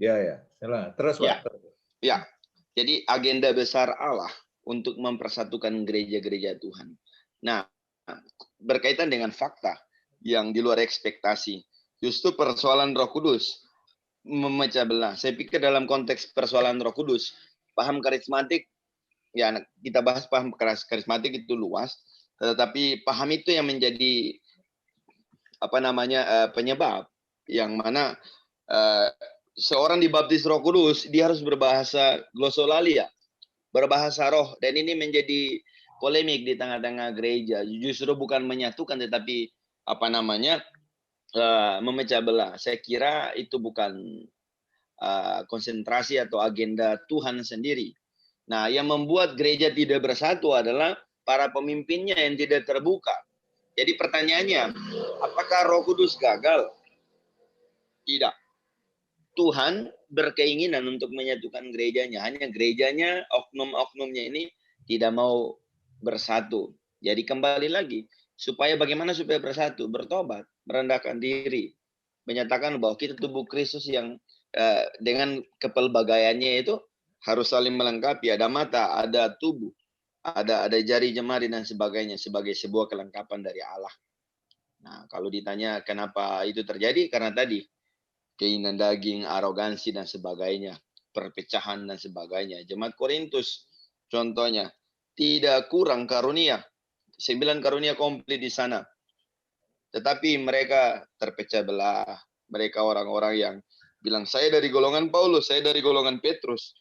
Ya. Terus, Pak. Ya. Jadi agenda besar Allah untuk mempersatukan gereja-gereja Tuhan. Nah, berkaitan dengan fakta yang di luar ekspektasi, justru persoalan Roh Kudus memecah belah. Saya pikir dalam konteks persoalan Roh Kudus, paham karismatik, ya kita bahas paham karismatik itu luas, tetapi paham itu yang menjadi penyebab yang mana seorang dibaptis Roh Kudus, dia harus berbahasa glosolalia, berbahasa roh, dan ini menjadi polemik di tengah-tengah gereja. Justru bukan menyatukan, tetapi memecah belah. Saya kira itu bukan konsentrasi atau agenda Tuhan sendiri. Nah, yang membuat gereja tidak bersatu adalah para pemimpinnya yang tidak terbuka. Jadi pertanyaannya, apakah Roh Kudus gagal? Tidak. Tuhan berkeinginan untuk menyatukan gerejanya. Hanya gerejanya, oknum-oknumnya ini tidak mau bersatu. Jadi kembali lagi, bagaimana supaya bersatu? Bertobat, merendahkan diri, menyatakan bahwa kita tubuh Kristus yang dengan kepelbagaiannya itu harus saling melengkapi. Ada mata, ada tubuh, ada jari jemari dan sebagainya sebagai sebuah kelengkapan dari Allah. Nah, kalau ditanya kenapa itu terjadi, karena tadi keinginan daging, arogansi dan sebagainya, perpecahan dan sebagainya. Jemaat Korintus contohnya tidak kurang karunia, 9 karunia komplit di sana. Tetapi mereka terpecah belah. Mereka orang-orang yang bilang saya dari golongan Paulus, saya dari golongan Petrus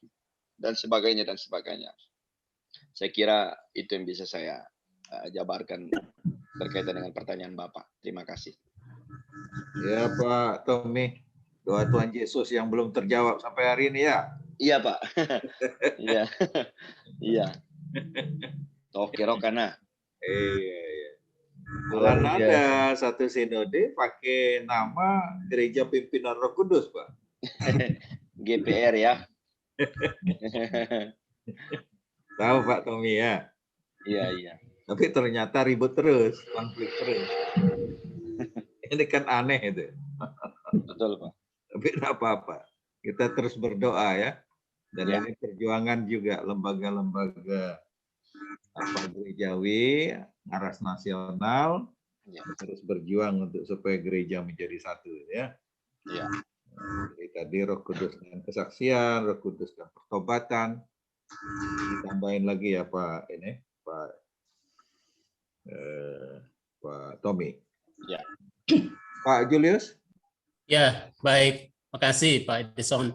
dan sebagainya dan sebagainya. Saya kira itu yang bisa saya jabarkan berkaitan dengan pertanyaan Bapak. Terima kasih. Ya, Pak Tommy. Doa Tuhan Yesus yang belum terjawab sampai hari ini ya. Iya, Pak. Iya. Iya. Oke, Rokana. Iya. Malah ada satu sinode pakai nama Gereja Pimpinan Roh Kudus, Pak. GPR ya. Tahu Pak Tommy ya. Iya. Tapi ternyata ribut terus, konflik terus. Ini kan aneh itu. Betul, Pak. Tapi tidak apa-apa. Kita terus berdoa ya. Dan ini perjuangan juga lembaga-lembaga gerejawi, aras nasional, terus berjuang untuk supaya gereja menjadi satu ya. Jadi tadi Roh Kudus dengan kesaksian, Roh Kudus dan pertobatan. Ditambahin lagi ya Pak Tommy. Ya. Pak Julius. Ya, baik. Makasih Pak Edison.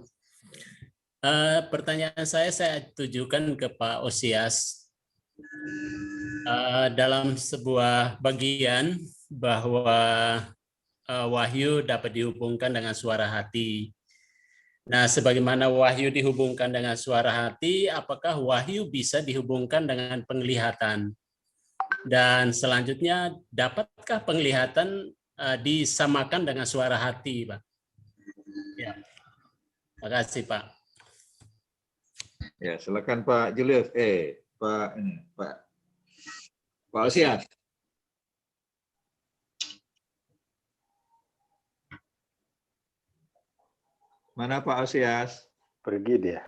Pertanyaan saya tujukan ke Pak Osias. Dalam sebuah bagian bahwa wahyu dapat dihubungkan dengan suara hati. Nah, sebagaimana wahyu dihubungkan dengan suara hati, apakah wahyu bisa dihubungkan dengan penglihatan? Dan selanjutnya, dapatkah penglihatan disamakan dengan suara hati, Pak? Ya. Terima kasih, Pak. Ya, silakan Pak Julius. Pak Osias. Mana Pak Osias? Pergi dia.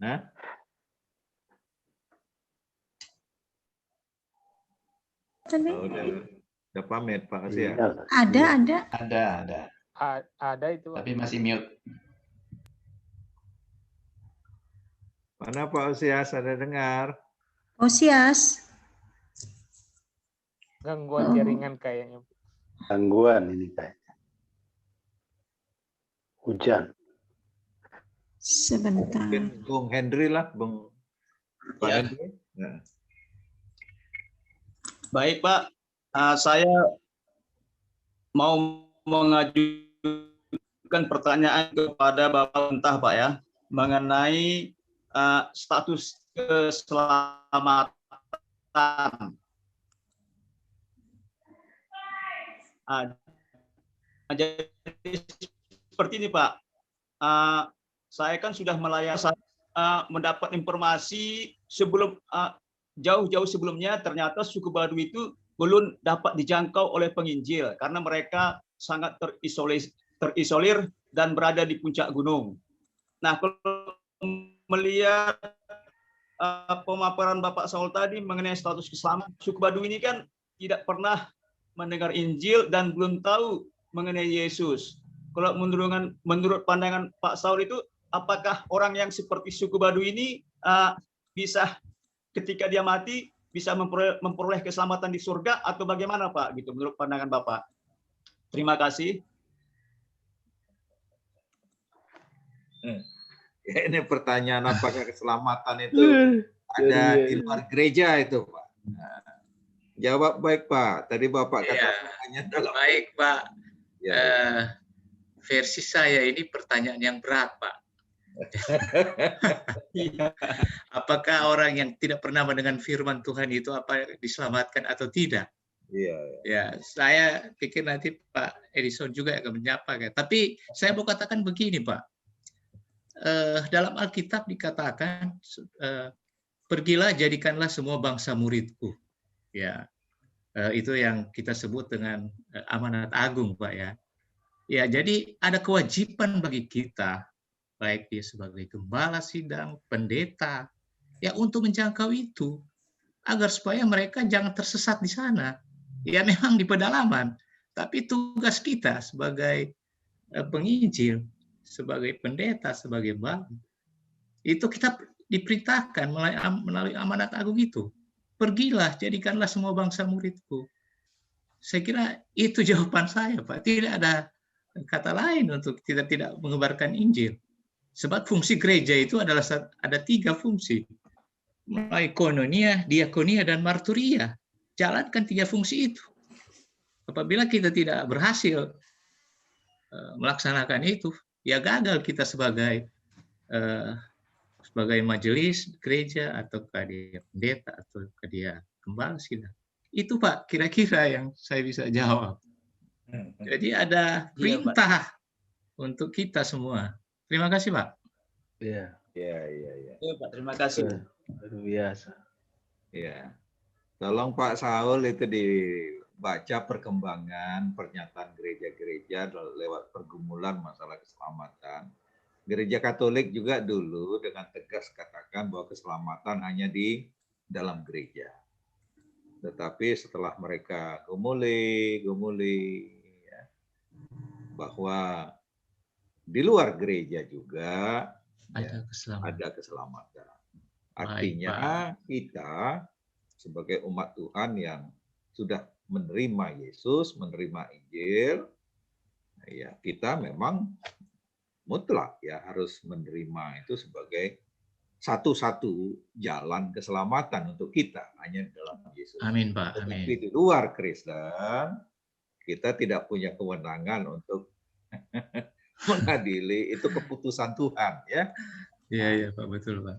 Nah? Udah pamit Pak Osias. Ada. Ada itu. Tapi masih mute. Mana Pak Osias? Ada dengar? Osias. Gangguan jaringan kayaknya. Gangguan ini kayaknya. Hujan. Sebentar. Mungkin Bung Henry lah, Bung Pak Henry. Ya. Baik Pak, saya mau mengajukan pertanyaan kepada Bapak Entah Pak ya, mengenai status keselamatan. Jadi seperti ini Pak, saya kan sudah melayani, mendapat informasi sebelum jauh-jauh sebelumnya ternyata suku Baduy itu belum dapat dijangkau oleh penginjil karena mereka sangat terisolir dan berada di puncak gunung. Nah, kalau melihat pemaparan Bapak Saul tadi mengenai status keselamatan, suku Baduy ini kan tidak pernah mendengar Injil dan belum tahu mengenai Yesus. Kalau menurut pandangan Pak Saul itu, apakah orang yang seperti suku Baduy ini bisa ketika dia mati bisa memperoleh keselamatan di surga atau bagaimana Pak? Gitu menurut pandangan Bapak. Terima kasih. Ya, ini pertanyaan apakah keselamatan itu ada di luar gereja itu, Pak? Nah, jawab baik, Pak. Tadi Bapak katakan hanya dalam. Baik, Pak. Ya. Versi saya ini pertanyaan yang berat, Pak. Apakah orang yang tidak pernah mendengar firman Tuhan itu apa diselamatkan atau tidak? Iya. Ya, saya pikir nanti Pak Edison juga akan menyapa. Tapi saya mau katakan begini, Pak. Dalam Alkitab dikatakan, pergilah jadikanlah semua bangsa muridku. Ya, itu yang kita sebut dengan amanat agung, Pak ya. Ya, jadi ada kewajiban bagi kita, baik dia sebagai gembala sidang, pendeta, ya untuk menjangkau itu, agar supaya mereka jangan tersesat di sana. Ya memang di pedalaman, tapi tugas kita sebagai penginjil, sebagai pendeta, sebagai gembala, itu kita diperintahkan melalui amanat agung itu. Pergilah, jadikanlah semua bangsa muridku. Saya kira itu jawaban saya, Pak. Tidak ada kata lain untuk kita tidak menyebarkan Injil. Sebab fungsi gereja itu adalah ada 3 fungsi. Mulai koinonia, diakonia, dan marturia. Jalankan 3 fungsi itu. Apabila kita tidak berhasil melaksanakan itu, ya gagal kita sebagai majelis gereja atau dia pendeta atau dia gembala sidang. Itu Pak kira-kira yang saya bisa jawab. Jadi ada perintah untuk kita semua. Terima kasih Pak. Iya. Iya Pak, terima kasih. Luar biasa. Ya. Tolong Pak Saul itu dibaca perkembangan pernyataan gereja-gereja lewat pergumulan masalah keselamatan. Gereja Katolik juga dulu dengan tegas katakan bahwa keselamatan hanya di dalam gereja. Tetapi setelah mereka gumuli ya, bahwa di luar gereja juga ada keselamatan. Artinya kita sebagai umat Tuhan yang sudah menerima Yesus, menerima Injil, ya kita memang mutlak ya harus menerima itu sebagai satu-satu jalan keselamatan untuk kita hanya dalam Yesus. Amin Pak. Amin. Amin. Di luar Kristen kita tidak punya kewenangan untuk mengadili, itu keputusan Tuhan ya. Iya Pak, betul Pak.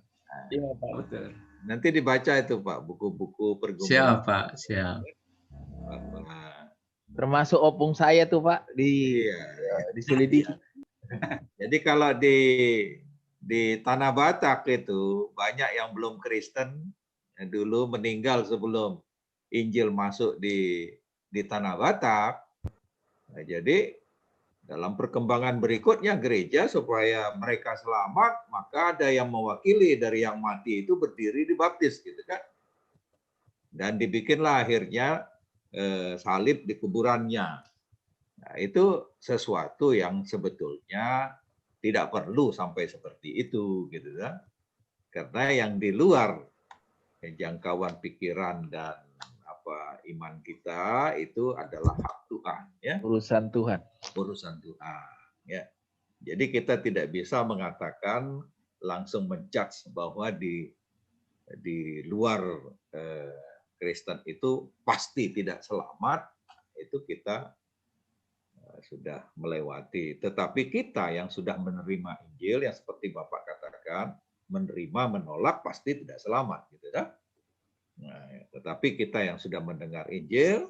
Iya Pak, betul. Nanti dibaca itu Pak buku-buku pergumulan. Siap Pak, siap. Termasuk opung saya tuh Pak diselidiki. Jadi kalau di Tanah Batak itu banyak yang belum Kristen, yang dulu meninggal sebelum Injil masuk di Tanah Batak. Nah, jadi dalam perkembangan berikutnya gereja supaya mereka selamat, maka ada yang mewakili dari yang mati itu berdiri dibaptis gitu kan. Dan dibikinlah akhirnya salib di kuburannya. Nah, itu sesuatu yang sebetulnya tidak perlu sampai seperti itu gitu kan. Karena yang di luar jangkauan pikiran dan iman kita itu adalah hak Tuhan ya. Urusan Tuhan. Urusan Tuhan ya. Jadi kita tidak bisa mengatakan langsung menjudge bahwa di luar Kristen itu pasti tidak selamat, itu kita sudah melewati. Tetapi kita yang sudah menerima Injil, yang seperti Bapak katakan, menerima, menolak, pasti tidak selamat. Gitu, kan? Nah, tetapi kita yang sudah mendengar Injil,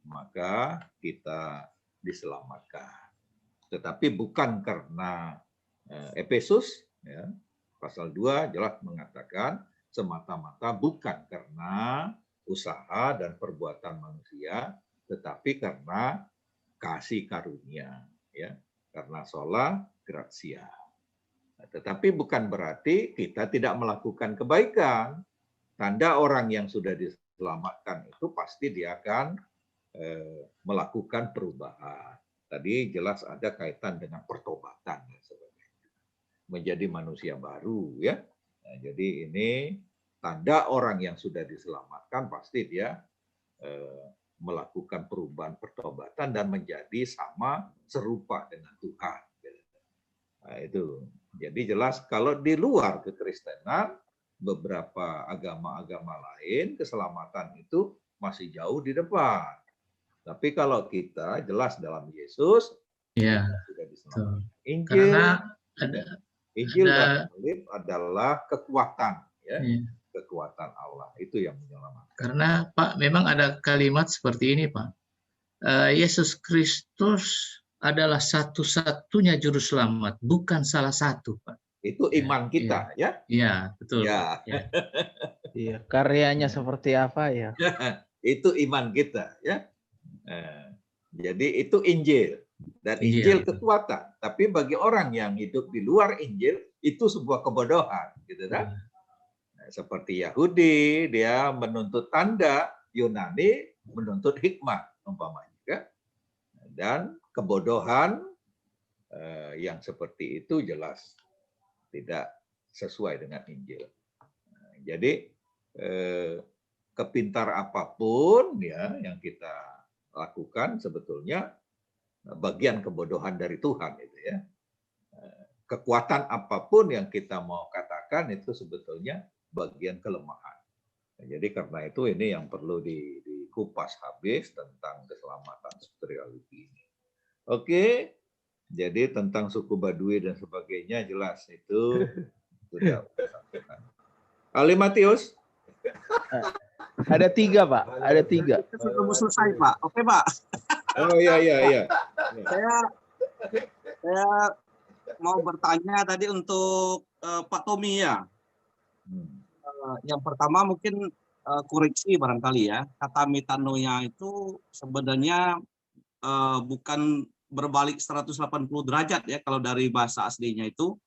maka kita diselamatkan. Tetapi bukan karena Efesus, ya, pasal 2 jelas mengatakan, semata-mata bukan karena usaha dan perbuatan manusia, tetapi karena kasih karunia, ya, karena sola gratia. Tetapi bukan berarti kita tidak melakukan kebaikan. Tanda orang yang sudah diselamatkan itu pasti dia akan melakukan perubahan. Tadi jelas ada kaitan dengan pertobatan, menjadi manusia baru, ya. Nah, jadi ini tanda orang yang sudah diselamatkan pasti dia melakukan perubahan pertobatan dan menjadi sama serupa dengan Tuhan. Nah, itu. Jadi jelas kalau di luar kekristenan, beberapa agama-agama lain keselamatan itu masih jauh di depan. Tapi kalau kita jelas dalam Yesus, Ya, sudah diselamatkan. Injil, karena Injil dan salib adalah kekuatan, ya. Ya. Kekuatan Allah itu yang menyelamatkan. Karena Pak, memang ada kalimat seperti ini Pak. Yesus Kristus adalah satu-satunya juru selamat, bukan salah satu Pak. Itu iman kita, ya? Iya, betul. Ya. Pak. Ya. Iya, karyanya seperti apa ya? Itu iman kita, ya. Jadi itu Injil. Dan Injil kekuatan. Tapi bagi orang yang hidup di luar Injil, itu sebuah kebodohan, gitu kan? Seperti Yahudi, dia menuntut tanda, Yunani menuntut hikmah, umpamanya. Dan kebodohan yang seperti itu jelas tidak sesuai dengan Injil. Jadi kepintar apapun ya yang kita lakukan sebetulnya bagian kebodohan dari Tuhan itu ya. Kekuatan apapun yang kita mau katakan itu sebetulnya bagian kelemahan. Jadi karena itu ini yang perlu dikupas habis tentang keselamatan spirituality ini. Oke, jadi tentang suku Baduy dan sebagainya jelas itu sudah disampaikan. Ali Matius? Ada 3 Pak, ada 3. Sudah mau selesai Pak, oke Pak. Oh iya. Saya mau bertanya tadi untuk Pak Tommy ya. Yang pertama mungkin koreksi barangkali ya, kata metanoia itu sebenarnya bukan berbalik 180 derajat ya kalau dari bahasa aslinya itu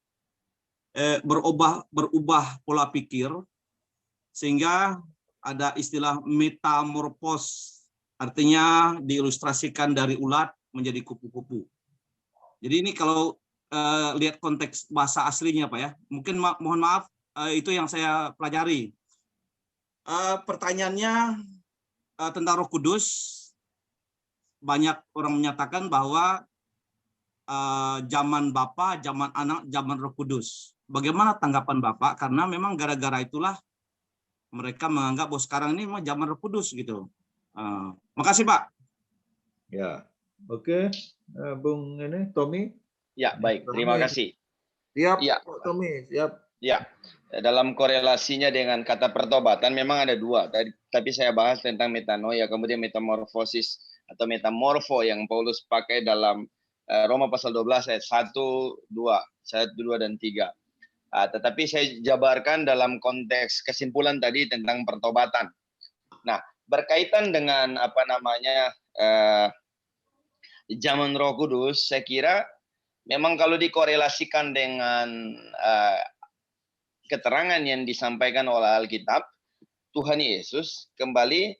berubah pola pikir sehingga ada istilah metamorfos, artinya diilustrasikan dari ulat menjadi kupu-kupu. Jadi ini kalau lihat konteks bahasa aslinya Pak ya, mungkin mohon maaf itu yang saya pelajari. Pertanyaannya tentang Roh Kudus, banyak orang menyatakan bahwa zaman Bapa, zaman Anak, zaman Roh Kudus. Bagaimana tanggapan Bapak? Karena memang gara-gara itulah mereka menganggap bahwa sekarang ini memang zaman Roh Kudus gitu. Makasih Pak. Ya, oke, Bung ini Tommy. Ya, baik. Terima kasih. Siap, ya. Tommy, siap. Ya, dalam korelasinya dengan kata pertobatan memang ada 2. Tapi saya bahas tentang metanoia, kemudian metamorfosis atau metamorfo yang Paulus pakai dalam Roma pasal 12 ayat 1, 2 dan 3. Tetapi saya jabarkan dalam konteks kesimpulan tadi tentang pertobatan. Nah, berkaitan dengan zaman Roh Kudus, saya kira memang kalau dikorelasikan dengan keterangan yang disampaikan oleh Alkitab, Tuhan Yesus kembali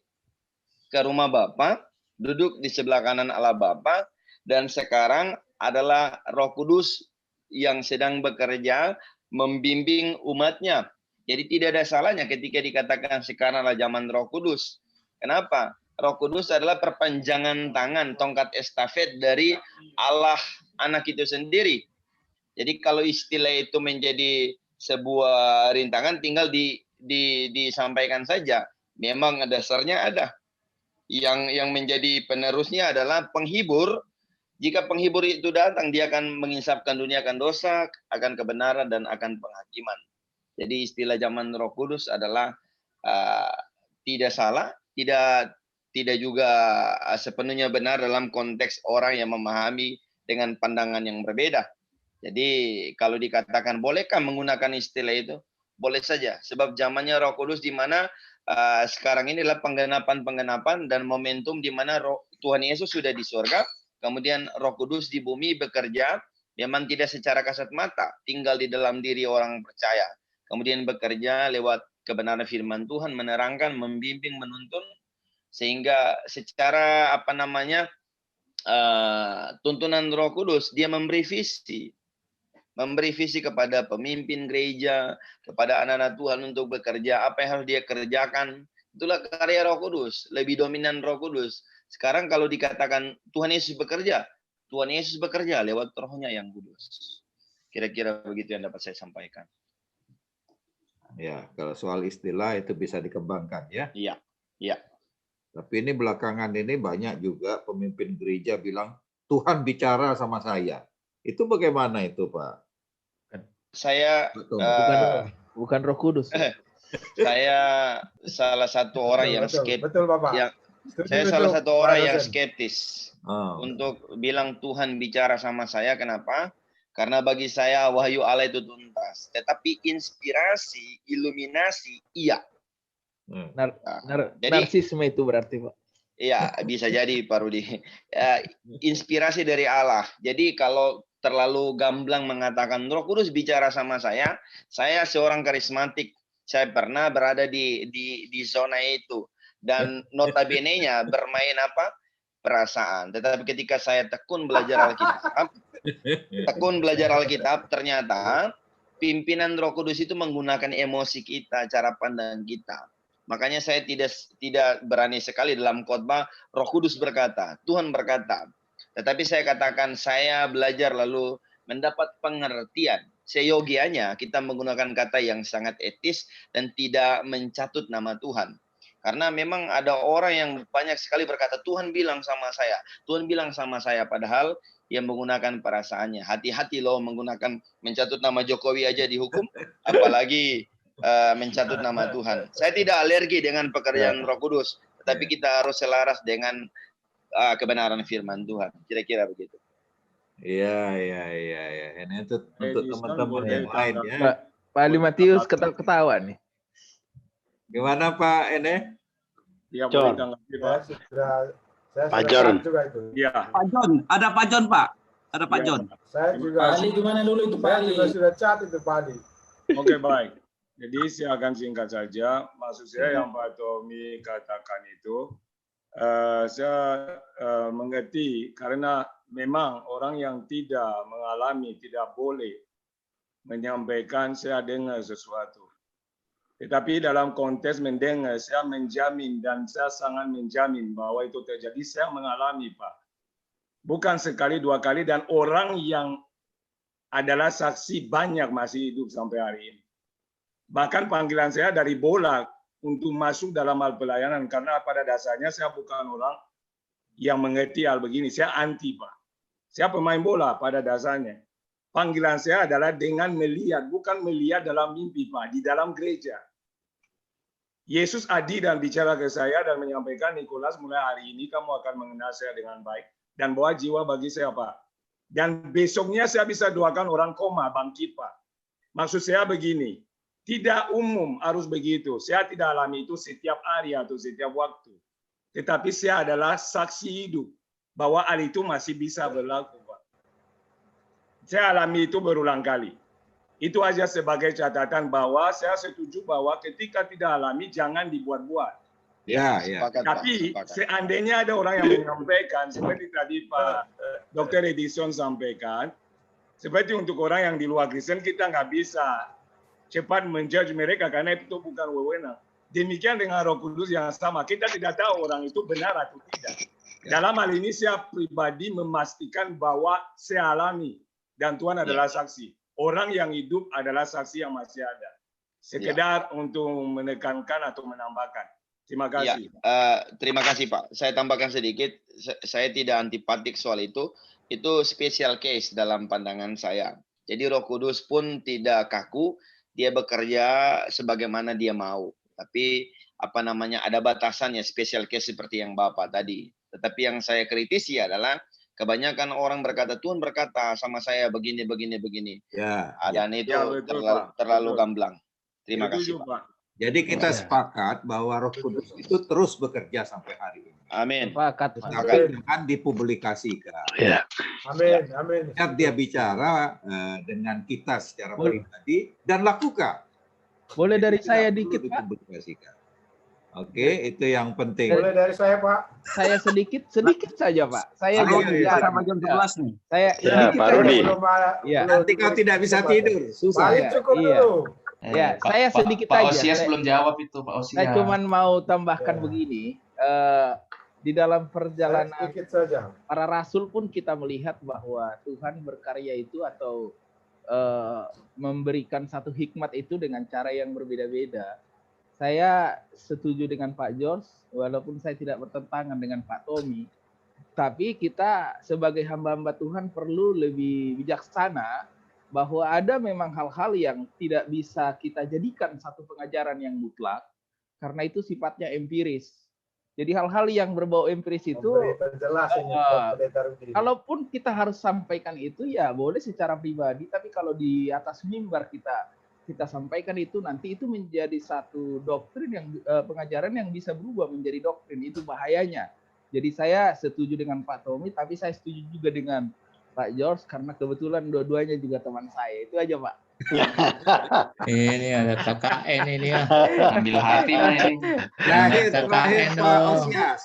ke rumah Bapa, duduk di sebelah kanan Allah Bapa, dan sekarang adalah Roh Kudus yang sedang bekerja membimbing umatnya. Jadi tidak ada salahnya ketika dikatakan sekarang adalah zaman Roh Kudus. Kenapa? Roh Kudus adalah perpanjangan tangan, tongkat estafet dari Allah Anak itu sendiri. Jadi kalau istilah itu menjadi sebuah rintangan, tinggal disampaikan saja. Memang dasarnya ada. Yang menjadi penerusnya adalah penghibur. Jika penghibur itu datang, dia akan menginsafkan dunia akan dosa, akan kebenaran, dan akan penghakiman. Jadi istilah zaman Roh Kudus adalah tidak salah, tidak juga sepenuhnya benar dalam konteks orang yang memahami dengan pandangan yang berbeda. Jadi kalau dikatakan bolehkah menggunakan istilah itu? Boleh saja. Sebab zamannya Roh Kudus di mana sekarang ini adalah penggenapan dan momentum di mana Tuhan Yesus sudah di surga. kemudian Roh Kudus di bumi bekerja, memang tidak secara kasat mata, tinggal di dalam diri orang percaya. Kemudian bekerja lewat kebenaran firman Tuhan, menerangkan, membimbing, menuntun, sehingga secara tuntunan Roh Kudus, dia memberi visi kepada pemimpin gereja, kepada anak-anak Tuhan untuk bekerja, apa yang harus dia kerjakan. Itulah karya Roh Kudus, lebih dominan Roh Kudus. Sekarang kalau dikatakan Tuhan Yesus bekerja lewat Roh-Nya yang kudus. Kira-kira begitu yang dapat saya sampaikan. Ya, kalau soal istilah itu bisa dikembangkan ya. Iya, iya. Tapi ini belakangan ini banyak juga pemimpin gereja bilang Tuhan bicara sama saya. Itu bagaimana itu, Pak? Saya bukan Roh Kudus. Saya salah satu orang yang skeptis. Betul, Bapak. Saya salah satu orang yang skeptis untuk bilang Tuhan bicara sama saya. Kenapa? Karena bagi saya wahyu Allah itu tuntas. Tetapi inspirasi, iluminasi, iya. Jadi, narsisme itu berarti, Pak. Iya, bisa jadi Pak Rudi. Inspirasi dari Allah. Jadi kalau terlalu gamblang mengatakan Roh Kudus bicara sama saya seorang karismatik. Saya pernah berada di zona itu. Dan notabene-nya bermain perasaan. Tetapi ketika saya tekun belajar Alkitab, ternyata pimpinan Roh Kudus itu menggunakan emosi kita, cara pandang kita. Makanya saya tidak berani sekali dalam khotbah Roh Kudus berkata, Tuhan berkata. Tetapi saya katakan saya belajar lalu mendapat pengertian. Seyogianya kita menggunakan kata yang sangat etis dan tidak mencatut nama Tuhan. Karena memang ada orang yang banyak sekali berkata, Tuhan bilang sama saya. Padahal yang menggunakan perasaannya. Hati-hati loh mencatut nama Jokowi aja dihukum, apalagi mencatut nama Tuhan. Saya tidak alergi dengan pekerjaan Roh Kudus, tetapi kita harus selaras dengan kebenaran firman Tuhan. Kira-kira begitu. Iya. Ini untuk teman-teman yang lain ya. Pak Ali Matius ketawa nih. Gimana Pak Ene? Iya, boleh tanggapi Pak. Pak John. Iya. Pak John, ada Pak John Pak. Ada Pak John. Saya juga. Pak Ali gimana dulu itu Pak Ali? Saya sudah cat itu Pak Ali. Oke, baik. Jadi saya akan singkat saja. Maksud saya yang Pak Tommy katakan itu, saya mengerti karena memang orang yang tidak mengalami tidak boleh menyampaikan saya dengar sesuatu. Tetapi dalam konteks mendengar, saya menjamin dan saya sangat menjamin bahwa itu terjadi. Saya mengalami, Pak. Bukan sekali, dua kali, dan orang yang adalah saksi banyak masih hidup sampai hari ini. Bahkan panggilan saya dari bola untuk masuk dalam hal pelayanan, karena pada dasarnya saya bukan orang yang mengerti hal begini. Saya anti, Pak. Saya pemain bola pada dasarnya. Panggilan saya adalah dengan melihat, bukan melihat dalam mimpi, Pak, di dalam gereja. Yesus adil dan bicara ke saya dan menyampaikan, Nikolas, mulai hari ini kamu akan mengenal saya dengan baik dan bawa jiwa bagi saya, Pak. Dan besoknya saya bisa doakan orang koma, bangkit, Pak. Maksud saya begini, tidak umum harus begitu. Saya tidak alami itu setiap hari atau setiap waktu. Tetapi saya adalah saksi hidup bahwa hal itu masih bisa berlaku, Pak. Saya alami itu berulang kali. Itu aja sebagai catatan bahwa saya setuju bahwa ketika tidak alami jangan dibuat-buat. Ya. Tapi seandainya ada orang yang menyampaikan, seperti tadi Pak Dr. Edison sampaikan, seperti untuk orang yang di luar Kristen kita nggak bisa cepat menjudge mereka karena itu bukan wewenang. Demikian dengan Roh Kudus yang sama, kita tidak tahu orang itu benar atau tidak. Dalam hal ini saya pribadi memastikan bahwa saya alami dan Tuhan adalah saksi. Orang yang hidup adalah saksi yang masih ada. Sekedar untuk menekankan atau menambahkan. Terima kasih. Terima kasih Pak. Saya tambahkan sedikit. Saya tidak antipatik soal itu. Itu special case dalam pandangan saya. Jadi Roh Kudus pun tidak kaku. Dia bekerja sebagaimana dia mau. Tapi ada batasannya, special case seperti yang Bapak tadi. Tetapi yang saya kritisi adalah kebanyakan orang berkata, Tuhan berkata sama saya begini. Ya. Dan itu terlalu gamblang. Terima kasih, Pak. Jadi kita sepakat bahwa Roh Kudus itu terus bekerja sampai hari ini. Amin. Sepakat, Pak. Tapi jangan dipublikasikan. Ya. Amin, amin. Biar dia bicara dengan kita secara pribadi dan lakukan. Boleh dari Tidak saya perlu dikit, Pak? dipublikasikan. Oke, itu yang penting. Boleh dari saya, Pak. Saya sedikit saja, Pak. Saya Sampai jam 11 nih. Saya Ya, sedikit Pak saja. Rudi. Iya. Nanti kau tidak bisa tidur, susah. Iya, iya. Ya, saya sedikit Pak aja. Osias belum jawab itu, Pak Osias. Saya cuman mau tambahkan begini, di dalam perjalanan para rasul pun kita melihat bahwa Tuhan berkarya itu atau memberikan satu hikmat itu dengan cara yang berbeda-beda. Saya setuju dengan Pak George, walaupun saya tidak bertentangan dengan Pak Tommy, tapi kita sebagai hamba-hamba Tuhan perlu lebih bijaksana bahwa ada memang hal-hal yang tidak bisa kita jadikan satu pengajaran yang mutlak, karena itu sifatnya empiris. Jadi hal-hal yang berbau empiris itu, kalaupun kita harus sampaikan itu, ya boleh secara pribadi, tapi kalau di atas mimbar kita sampaikan itu, nanti itu menjadi satu doktrin yang pengajaran yang bisa berubah menjadi doktrin, itu bahayanya. Jadi saya setuju dengan Pak Tommy, tapi saya setuju juga dengan Pak George karena kebetulan dua-duanya juga teman saya. Itu aja, Pak. Ini ada KKN ini ya. Ambil hati lah ini. Terakhir Pak Osias.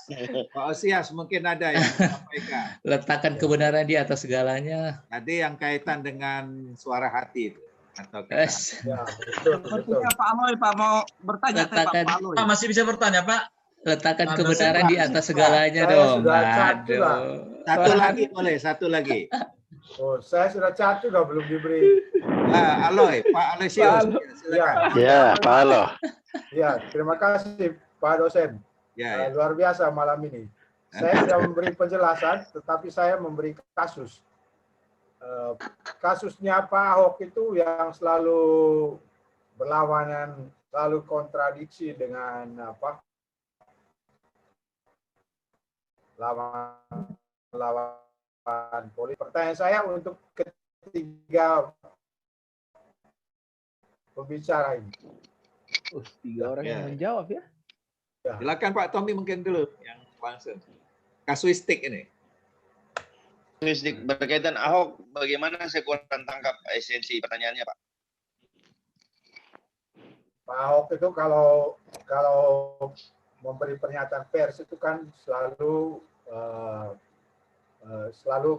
Pak Osias mungkin ada yang sampaikan. Letakkan kebenaran di atas segalanya. Tadi yang kaitan dengan suara hati itu. Atau Sepertinya Pak Aloy, Pak mau bertanya Pak Aloy. Pak masih bisa bertanya, Pak? Letakkan kebenaran di atas segalanya dong. Aduh. Satu lagi boleh, satu lagi. Oh, saya sudah cat juga belum diberi. Aloy, Pak Aloysius. Ya, Pak Aloy. Ya, terima kasih Pak dosen. Ya. Luar biasa malam ini. Saya sudah memberi penjelasan, tetapi saya memberi kasus. Kasusnya Pak Ahok itu yang selalu berlawanan, selalu kontradiksi dengan lawan politik. Pertanyaan saya untuk ketiga pembicara ini. Tiga orang yang menjawab ya. Silakan Pak Tommy mungkin dulu yang langsung. Kasuistik ini. Berkaitan Ahok, bagaimana saya kurang tangkap esensi pertanyaannya, Pak? Pak Ahok itu kalau memberi pernyataan pers itu kan selalu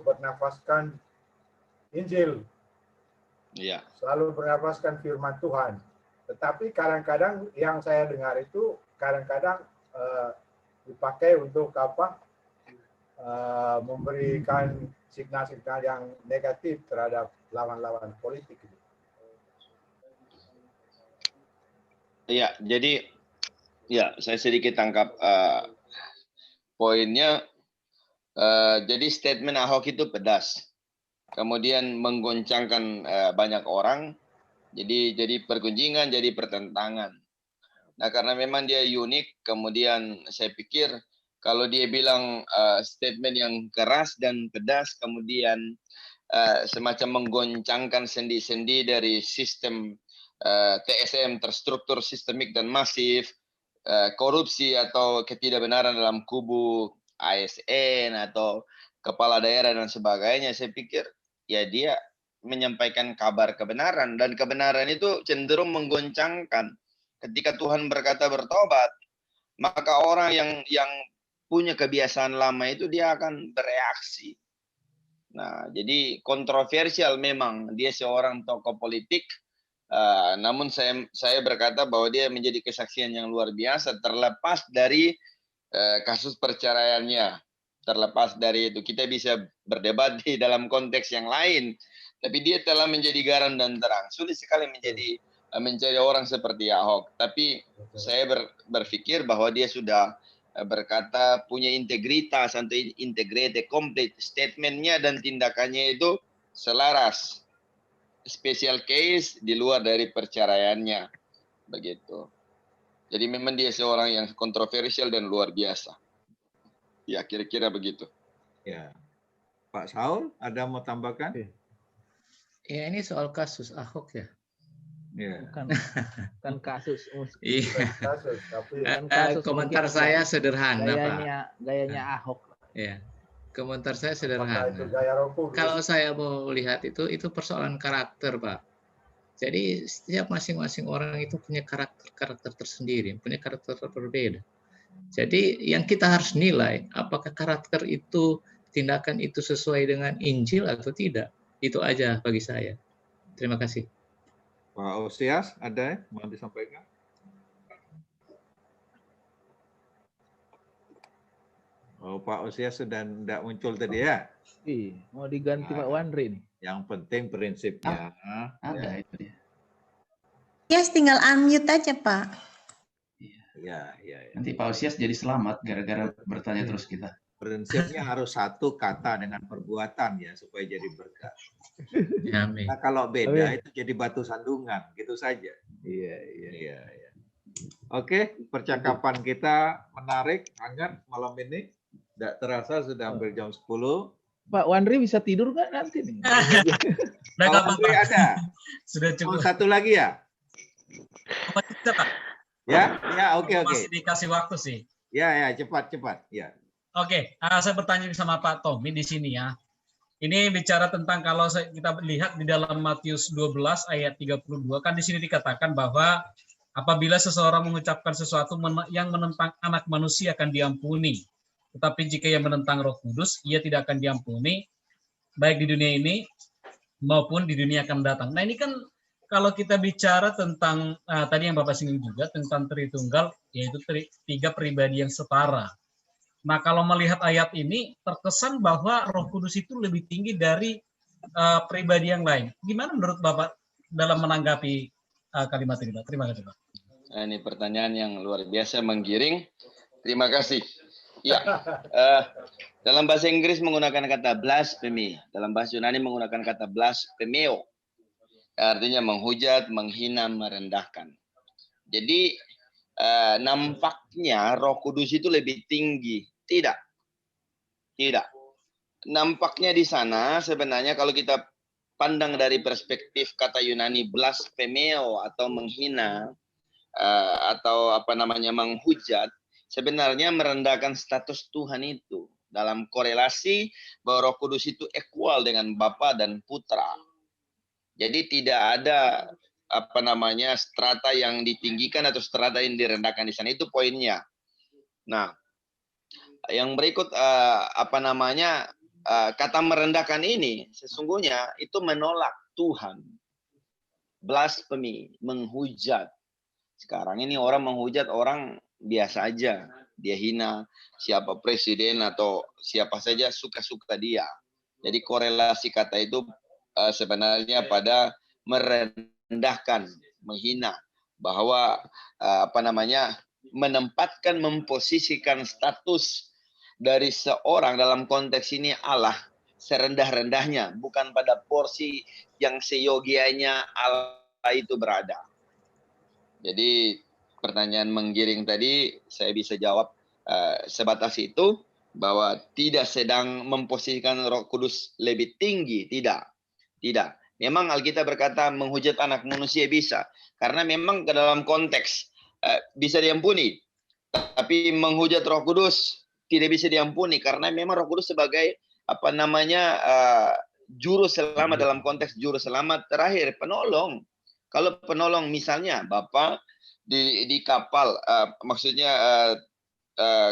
bernafaskan Injil, selalu bernafaskan firman Tuhan. Tetapi kadang-kadang yang saya dengar itu kadang-kadang dipakai untuk memberikan signal-signal yang negatif terhadap lawan-lawan politik. Iya, jadi ya saya sedikit tangkap poinnya. Jadi statement Ahok itu pedas, kemudian menggoncangkan banyak orang, jadi pergunjingan, jadi pertentangan. Nah karena memang dia unik, kemudian saya pikir kalau dia bilang statement yang keras dan pedas, kemudian semacam menggoncangkan sendi-sendi dari sistem TSM terstruktur, sistemik dan masif, korupsi atau ketidakbenaran dalam kubu ASN atau kepala daerah dan sebagainya, saya pikir ya dia menyampaikan kabar kebenaran, dan kebenaran itu cenderung menggoncangkan. Ketika Tuhan berkata bertobat, maka orang yang punya kebiasaan lama itu dia akan bereaksi. Nah, jadi kontroversial memang dia seorang tokoh politik. Namun saya berkata bahwa dia menjadi kesaksian yang luar biasa, terlepas dari kasus perceraiannya. Terlepas dari itu kita bisa berdebat di dalam konteks yang lain, tapi dia telah menjadi garam dan terang. Sulit sekali mencari orang seperti Ahok, tapi saya berpikir bahwa dia sudah berkata punya integritas atau integrated, complete statementnya dan tindakannya itu selaras. Special case di luar dari perceraiannya, begitu. Jadi memang dia seorang yang kontroversial dan luar biasa. Ya kira-kira begitu. Ya, Pak Saul ada mau tambahkan? Ya ini soal kasus Ahok ya. Bukan kasus. Iya. Kasus, tapi Komentar saya sederhana, gayanya Ahok. Ya, komentar saya apakah itu sederhana. gaya Roh Kudus? Kalau saya mau lihat itu persoalan karakter, Pak. Jadi setiap masing-masing orang itu punya karakter tersendiri, punya karakter berbeda. Jadi yang kita harus nilai apakah karakter itu, tindakan itu sesuai dengan Injil atau tidak. Itu aja bagi saya. Terima kasih. Pak Osias, ada yang mau disampaikan? Oh, Pak Osias sudah tidak muncul tadi ya? Mau diganti Pak Wandri nih. Yang penting prinsipnya. Ada itu dia. Yes, tinggal unmute aja, Pak. Ya. Nanti Pak Osias jadi selamat gara-gara bertanya terus kita. Prinsipnya harus satu kata dengan perbuatan ya supaya jadi berkat. Amin. Nah, kalau beda itu jadi batu sandungan, gitu saja. Iya. Oke, percakapan kita menarik, hangat malam ini. Tidak terasa sudah hampir jam 10. Pak Wandri bisa tidur nggak nanti nih? Pak Wandri ada. Sudah cukup. Satu lagi ya? Bisa, Pak. Ya, oke. Masih dikasih waktu sih. Ya, cepat. Ya. Oke, saya bertanya sama Pak Tommy di sini ya. Ini bicara tentang kalau kita lihat di dalam Matius 12 ayat 32 kan di sini dikatakan bahwa apabila seseorang mengucapkan sesuatu yang menentang anak manusia akan diampuni. Tetapi jika yang menentang Roh Kudus, ia tidak akan diampuni baik di dunia ini maupun di dunia akan datang. Nah, ini kan kalau kita bicara tentang tadi yang Bapak singgung juga tentang Tritunggal, yaitu tiga pribadi yang setara. Nah, kalau melihat ayat ini, terkesan bahwa Roh Kudus itu lebih tinggi dari pribadi yang lain. Gimana menurut Bapak dalam menanggapi kalimat ini, Pak? Terima kasih, Pak. Nah, ini pertanyaan yang luar biasa, menggiring. Terima kasih. Ya, dalam bahasa Inggris menggunakan kata blasphemy. Dalam bahasa Yunani menggunakan kata blasphemeo. Artinya menghujat, menghina, merendahkan. Jadi, nampaknya Roh Kudus itu lebih tinggi. Tidak. Nampaknya di sana sebenarnya kalau kita pandang dari perspektif kata Yunani blasphemeo atau menghina atau menghujat, sebenarnya merendahkan status Tuhan itu dalam korelasi bahwa Roh Kudus itu equal dengan Bapa dan Putra. Jadi tidak ada strata yang ditinggikan atau strata yang direndahkan di sana, itu poinnya. Nah, yang berikut kata merendahkan ini sesungguhnya itu menolak Tuhan. Blasphemy, menghujat. Sekarang ini orang menghujat orang biasa aja, dia hina siapa presiden atau siapa saja suka-suka dia. Jadi korelasi kata itu sebenarnya pada merendahkan, menghina, bahwa menempatkan, memposisikan status dari seorang dalam konteks ini Allah serendah-rendahnya, bukan pada porsi yang seyogianya Allah itu berada. Jadi pertanyaan menggiring tadi saya bisa jawab sebatas itu, bahwa tidak sedang memposisikan Roh Kudus lebih tinggi, tidak. Memang Alkitab berkata menghujat anak manusia bisa, karena memang ke dalam konteks bisa diampuni, tapi menghujat Roh Kudus tidak bisa diampuni karena memang Roh Kudus sebagai juru selamat dalam konteks juru selamat terakhir, penolong. Kalau penolong misalnya Bapak di kapal,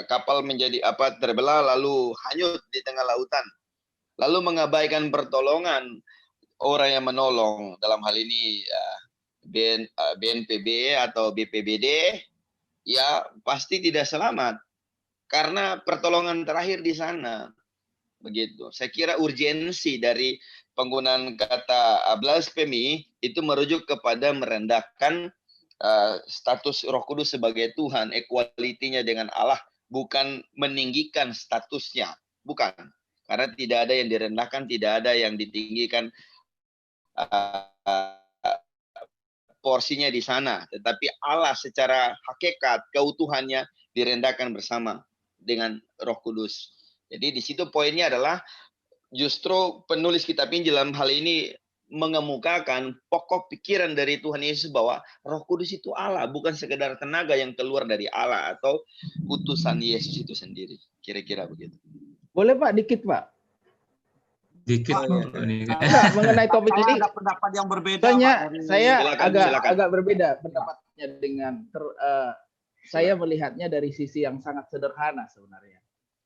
kapal menjadi terbelah lalu hanyut di tengah lautan, lalu mengabaikan pertolongan orang yang menolong, dalam hal ini BNPB atau BPBD, ya pasti tidak selamat karena pertolongan terakhir di sana. Begitu. Saya kira urgensi dari penggunaan kata blasphemy itu merujuk kepada merendahkan status Roh Kudus sebagai Tuhan, equality-nya dengan Allah, bukan meninggikan statusnya, bukan. Karena tidak ada yang direndahkan, tidak ada yang ditinggikan porsinya di sana, tetapi Allah secara hakikat keutuhannya direndahkan bersama dengan Roh Kudus. Jadi di situ poinnya adalah justru penulis kitab Injil dalam hal ini mengemukakan pokok pikiran dari Tuhan Yesus bahwa Roh Kudus itu Allah, bukan sekedar tenaga yang keluar dari Allah atau utusan Yesus itu sendiri. Kira-kira begitu. Boleh Pak, dikit Pak. Dikit. Enggak, mengenai topik ini ada pendapat yang berbeda. Saya silakan. agak berbeda pendapatnya dengan saya melihatnya dari sisi yang sangat sederhana sebenarnya,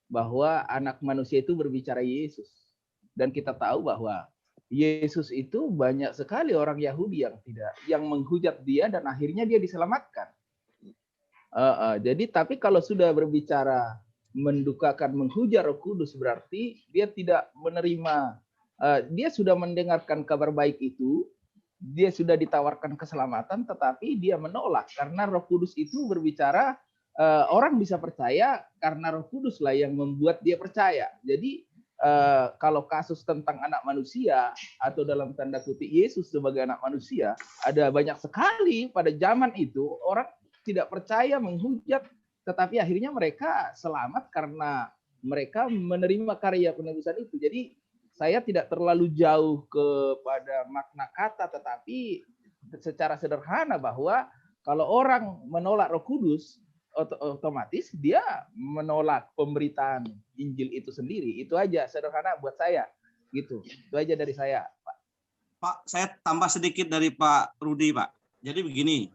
bahwa anak manusia itu berbicara Yesus, dan kita tahu bahwa Yesus itu banyak sekali orang Yahudi yang menghujat dia dan akhirnya dia diselamatkan. Jadi tapi kalau sudah berbicara mendukakan, menghujat Roh Kudus, berarti dia tidak menerima, dia sudah mendengarkan kabar baik itu, dia sudah ditawarkan keselamatan, tetapi dia menolak karena Roh Kudus itu berbicara, orang bisa percaya karena Roh Kudus lah yang membuat dia percaya. Jadi kalau kasus tentang anak manusia atau dalam tanda kutip Yesus sebagai anak manusia, ada banyak sekali pada zaman itu orang tidak percaya, menghujat, tetapi akhirnya mereka selamat karena mereka menerima karya penebusan itu. Jadi saya tidak terlalu jauh kepada makna kata, tetapi secara sederhana bahwa kalau orang menolak Roh Kudus, otomatis dia menolak pemberitaan Injil itu sendiri. Itu aja sederhana buat saya. Gitu. Itu aja dari saya, Pak. Pak, saya tambah sedikit dari Pak Rudi, Pak. Jadi begini,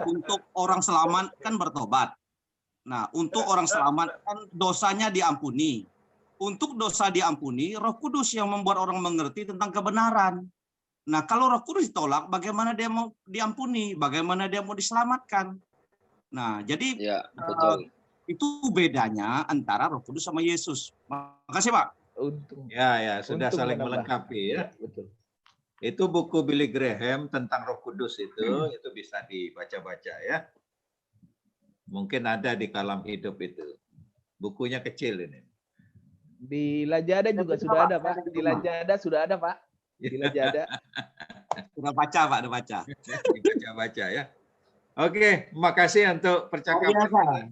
untuk orang selamat kan bertobat. Nah, untuk orang selamat kan dosanya diampuni. Untuk dosa diampuni, Roh Kudus yang membuat orang mengerti tentang kebenaran. Nah, kalau Roh Kudus ditolak, bagaimana dia mau diampuni? Bagaimana dia mau diselamatkan? Nah, jadi betul. Itu bedanya antara Roh Kudus sama Yesus. Makasih, Pak. Ya, sudah saling melengkapi ya. Betul. Itu buku Billy Graham tentang Roh Kudus itu bisa dibaca-baca ya. Mungkin ada di Kalam Hidup itu. Bukunya kecil ini. Di Lajada juga sudah ada, Pak. Di Lajada sudah ada, Pak. Di Lajada. Sudah baca, Pak, udah baca. Dibaca-baca ya. Oke, makasih untuk percakapan.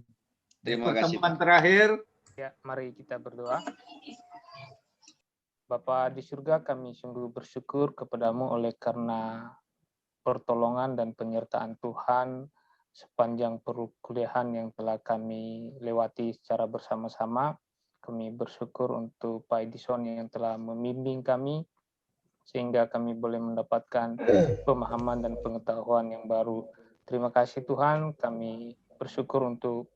Terima kasih. Pertemuan terakhir. Ya, mari kita berdoa. Bapa di surga, kami sungguh bersyukur kepadamu oleh karena pertolongan dan penyertaan Tuhan sepanjang perkuliahan yang telah kami lewati secara bersama-sama. Kami bersyukur untuk Pak Edison yang telah membimbing kami, sehingga kami boleh mendapatkan pemahaman dan pengetahuan yang baru. Terima kasih Tuhan, kami bersyukur untuk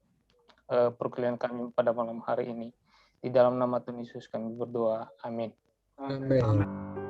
perkuliahan kami pada malam hari ini. Di dalam nama Tuhan Yesus kami berdoa. Amin. Amin.